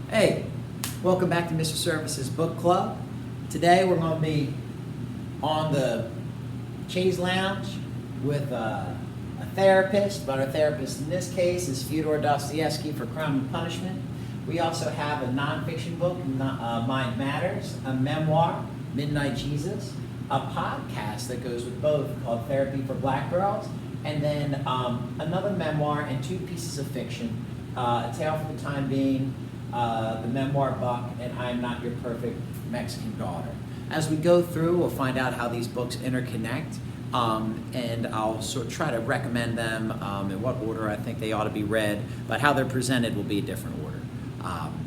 Hey, welcome back to Mr. Service's Book Club. Today we're going to be on the Chaise Lounge with a therapist, but our therapist in this case is Fyodor Dostoevsky for Crime and Punishment. We also have a nonfiction book, Mind Matters, a memoir, Midnight Jesus, a podcast that goes with both called Therapy for Black Girls, and then another memoir and two pieces of fiction, A Tale for the Time Being, the memoir Buck, and I'm Not Your Perfect Mexican Daughter. As we go through, we'll find out how these books interconnect, and I'll sort of try to recommend them in what order I think they ought to be read, but how they're presented will be a different order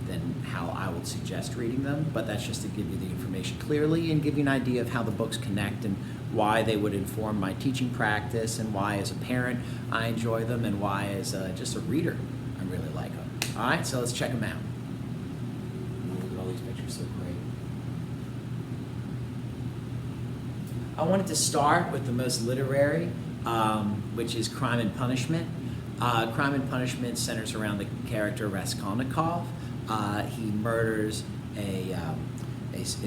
than how I would suggest reading them, but that's just to give you the information clearly and give you an idea of how the books connect and why they would inform my teaching practice, and why as a parent I enjoy them, and why as just a reader I really like them. All right, so let's check them out. Look at all these pictures, so great. I wanted to start with the most literary, which is Crime and Punishment. Crime and Punishment centers around the character Raskolnikov. He murders a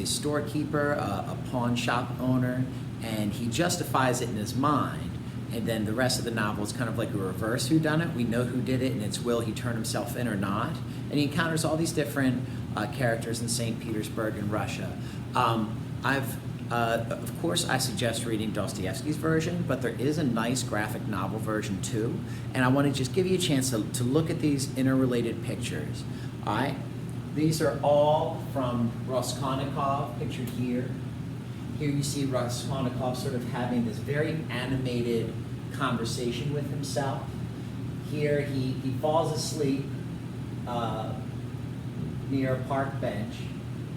storekeeper, a pawn shop owner, and he justifies it in his mind. And then the rest of the novel is kind of like a reverse whodunit. We know who did it, and it's will he turn himself in or not. And he encounters all these different characters in St. Petersburg in Russia. Of course, I suggest reading Dostoevsky's version, but there is a nice graphic novel version too. And I want to just give you a chance to look at these interrelated pictures. All right? These are all from Raskolnikov, pictured here. Here you see Raskolnikov sort of having this very animated conversation with himself. Here he falls asleep near a park bench,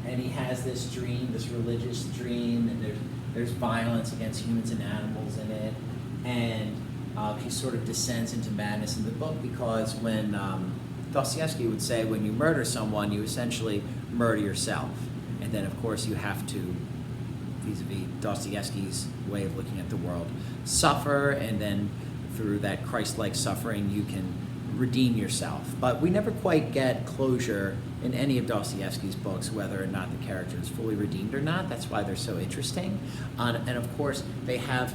and he has this dream, this religious dream, and there's violence against humans and animals in it, and he sort of descends into madness in the book, because when Dostoevsky would say when you murder someone, you essentially murder yourself. And then of course you have to, vis-a-vis Dostoevsky's way of looking at the world, suffer, and then through that Christ-like suffering you can redeem yourself. But we never quite get closure in any of Dostoevsky's books whether or not the character is fully redeemed or not. That's why they're so interesting. And of course they have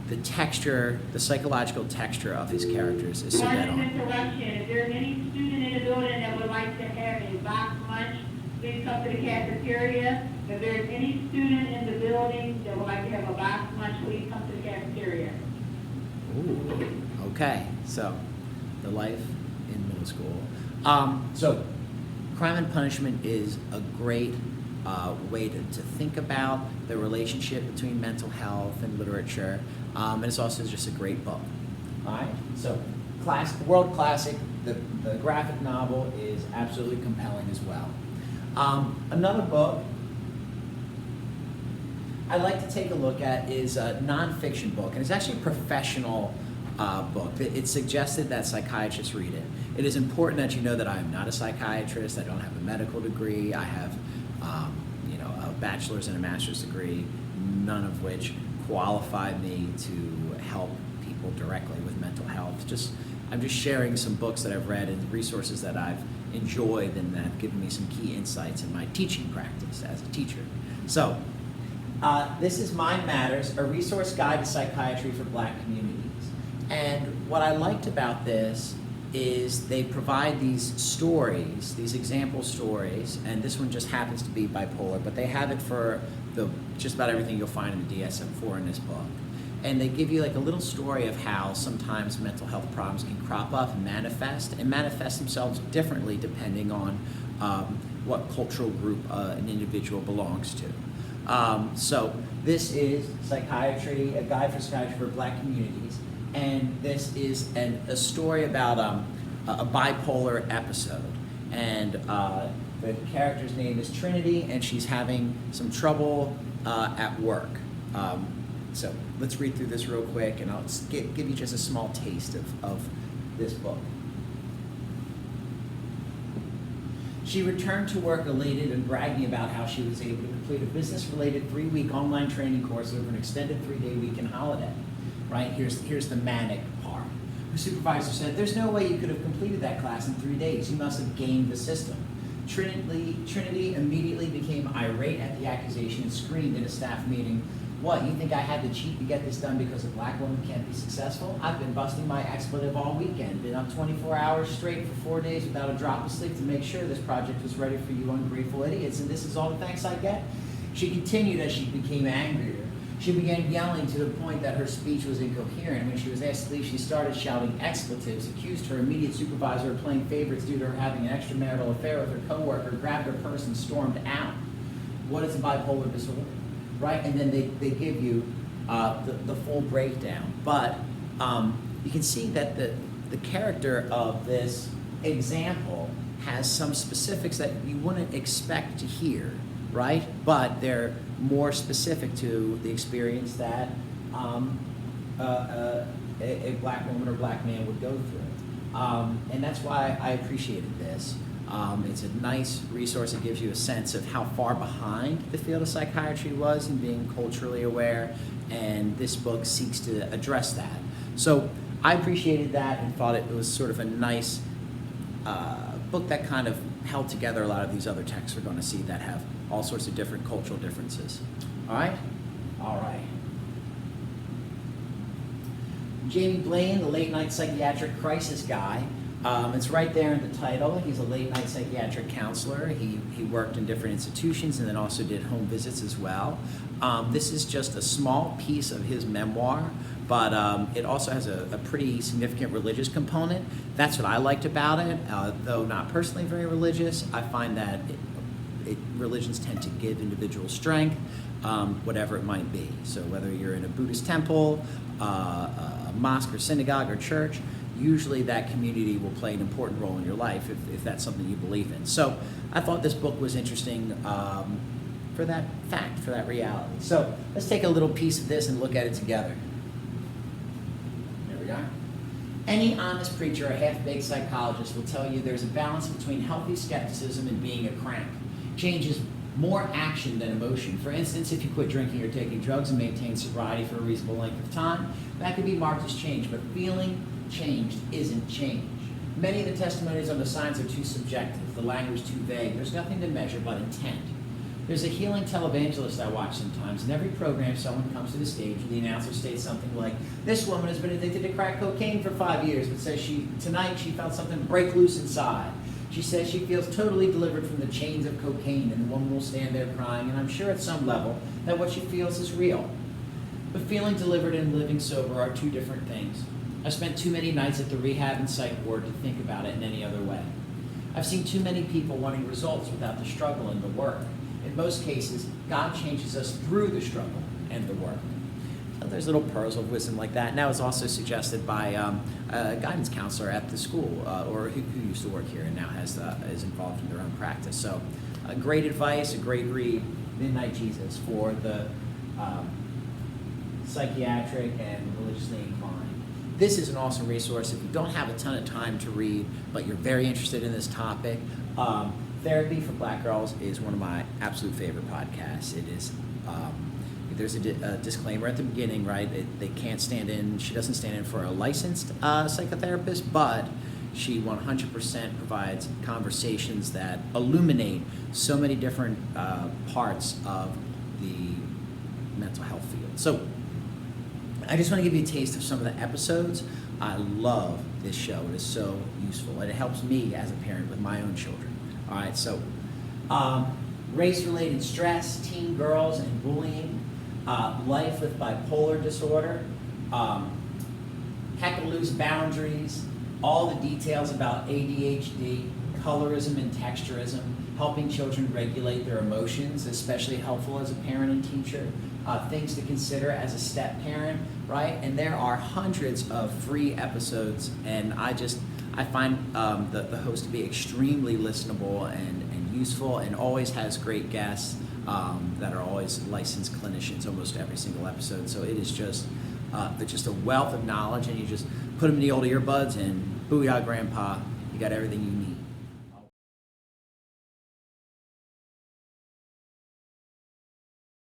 the texture, the psychological texture of his characters is so dead on. Interruption. If there's any student in the building that would like to have a box lunch, please come to the cafeteria. If there's any student in the building that would like to have a box lunch, please come to the cafeteria. Ooh, okay, so the life in middle school. So Crime and Punishment is a great way to think about the relationship between mental health and literature, and it's also just a great book. All right, so world classic. The graphic novel is absolutely compelling as well. Another book I'd like to take a look at is a nonfiction book, and it's actually a professional book. It's suggested that psychiatrists read it. It is important that you know that I am not a psychiatrist. I don't have a medical degree. I have a bachelor's and a master's degree, none of which qualify me to help people directly with mental health. I'm just sharing some books that I've read and resources that I've enjoyed and that have given me some key insights in my teaching practice as a teacher. So this is Mind Matters, a resource guide to psychiatry for Black communities. And what I liked about this is they provide these stories, these example stories, and this one just happens to be bipolar, but they have it for just about everything you'll find in the DSM-4 in this book. And they give you like a little story of how sometimes mental health problems can crop up and manifest themselves differently depending on what cultural group an individual belongs to. So this is Psychiatry, a guide for psychiatry for Black communities. And this is a story about a bipolar episode. And the character's name is Trinity, and she's having some trouble at work. So let's read through this real quick, and I'll give you just a small taste of this book. She returned to work elated and bragging about how she was able to complete a business-related 3-week online training course over an extended 3-day weekend holiday. Right, here's the manic part. The supervisor said, "There's no way you could have completed that class in 3 days. You must have gamed the system." Trinity immediately became irate at the accusation and screamed in a staff meeting, "What, you think I had to cheat to get this done because a black woman can't be successful? I've been busting my expletive all weekend, been up 24 hours straight for 4 days without a drop of sleep to make sure this project was ready for you ungrateful idiots, and this is all the thanks I get?" She continued as she became angrier. She began yelling to the point that her speech was incoherent. When she was asked to leave, she started shouting expletives, accused her immediate supervisor of playing favorites due to her having an extramarital affair with her coworker, grabbed her purse and stormed out. What is a bipolar disorder, right? And then they give you the full breakdown. But you can see that the character of this example has some specifics that you wouldn't expect to hear, right? But they're more specific to the experience that a black woman or black man would go through. And that's why I appreciated this. It's a nice resource. It gives you a sense of how far behind the field of psychiatry was in being culturally aware, and this book seeks to address that. So I appreciated that and thought it was sort of a nice book that kind of held together a lot of these other texts we're going to see that have all sorts of different cultural differences. All right? All right. Jamie Blaine, the late-night psychiatric crisis guy. It's right there in the title. He's a late-night psychiatric counselor. He worked in different institutions and then also did home visits as well. This is just a small piece of his memoir, but it also has a pretty significant religious component. That's what I liked about it. Though not personally very religious, I find that religions tend to give individuals strength, whatever it might be. So whether you're in a Buddhist temple, a mosque or synagogue or church, usually that community will play an important role in your life if that's something you believe in. So I thought this book was interesting for that fact, for that reality. So let's take a little piece of this and look at it together. There we are. Any honest preacher or half-baked psychologist will tell you there's a balance between healthy skepticism and being a crank. Change is more action than emotion. For instance, if you quit drinking or taking drugs and maintain sobriety for a reasonable length of time, that could be marked as change, but feeling changed isn't change. Many of the testimonies on the signs are too subjective, the language too vague. There's nothing to measure but intent. There's a healing televangelist I watch sometimes. In every program, someone comes to the stage and the announcer states something like, "This woman has been addicted to crack cocaine for 5 years, but says tonight she felt something break loose inside. She says she feels totally delivered from the chains of cocaine," and the woman will stand there crying, and I'm sure at some level that what she feels is real. But feeling delivered and living sober are two different things. I spent too many nights at the rehab and psych ward to think about it in any other way. I've seen too many people wanting results without the struggle and the work. In most cases, God changes us through the struggle and the work. So there's little pearls of wisdom like that. And that was also suggested by a guidance counselor at the school, or who used to work here and now is involved in their own practice. So great advice, a great read, Midnight Jesus, for the psychiatric and religiously inclined. This is an awesome resource. If you don't have a ton of time to read, but you're very interested in this topic, Therapy for Black Girls is one of my absolute favorite podcasts. It is, there's a disclaimer at the beginning, right? They can't stand in, she doesn't stand in for a licensed psychotherapist, but she 100% provides conversations that illuminate so many different parts of the mental health field. So I just want to give you a taste of some of the episodes. I love this show. It is so useful, and it helps me as a parent with my own children. All right, so race-related stress, teen girls and bullying, life with bipolar disorder, heck loose boundaries, all the details about ADHD, colorism and texturism, helping children regulate their emotions, especially helpful as a parent and teacher, things to consider as a step-parent, right? And there are hundreds of free episodes, and I find the host to be extremely listenable and useful, and always has great guests that are always licensed clinicians almost every single episode. So it is just a wealth of knowledge, and you just put them in the old earbuds and booyah, grandpa, you got everything you need.